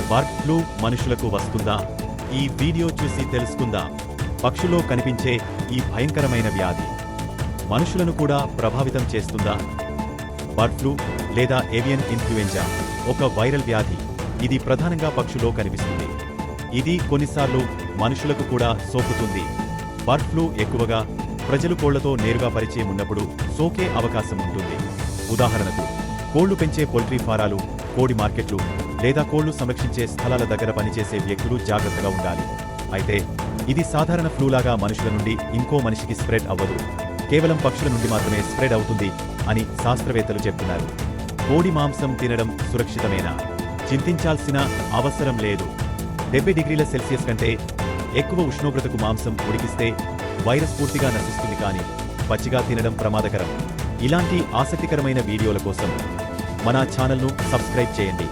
Bird flu మనుషులకు వస్తుందా? ఈ వీడియో చూసి తెలుసుకుందాం. పక్షుల్లో కనిపించే ఈ భయంకరమైన వ్యాధి మనుషులను కూడా ప్రభావితం చేస్తుందా? బర్డ్ ఫ్లూ లేదా ఏవియన్ ఇన్ఫ్లుయెంజా ఒక వైరల్ వ్యాధి. ఇది ప్రధానంగా పక్షుల్లో కనిపిస్తుంది. ఇది కొన్నిసార్లు మనుషులకు కూడా సోకుతుంది. బర్డ్ ఫ్లూ ఎక్కువగా ప్రజలు కోళ్లతో నేరుగా పరిచయం ఉన్నప్పుడు సోకే అవకాశం ఉంటుంది. ఉదాహరణకు, కోళ్లు పెంచే పౌల్ట్రీ ఫారాలు, కోడి మార్కెట్లు లేదా కోళ్లు సంరక్షించే స్థలాల దగ్గర పనిచేసే వ్యక్తులు జాగ్రత్తగా ఉండాలి. అయితే ఇది సాధారణ ఫ్లూలాగా మనుషుల నుండి ఇంకో మనిషికి స్ప్రెడ్ అవ్వదు. కేవలం పక్షుల నుండి మాత్రమే స్ప్రెడ్ అవుతుంది అని శాస్త్రవేత్తలు చెప్తున్నారు. కోడి మాంసం తినడం సురక్షితమేనా? చింతించాల్సిన అవసరం లేదు. 70 డిగ్రీల సెల్సియస్ కంటే ఎక్కువ ఉష్ణోగ్రతకు మాంసం ఉడికిస్తే వైరస్ పూర్తిగా నశిస్తుంది, కానీ పచ్చిగా తినడం ప్రమాదకరం. ఇలాంటి ఆసక్తికరమైన వీడియోల కోసం మన ఛానల్ను సబ్స్క్రైబ్ చేయండి.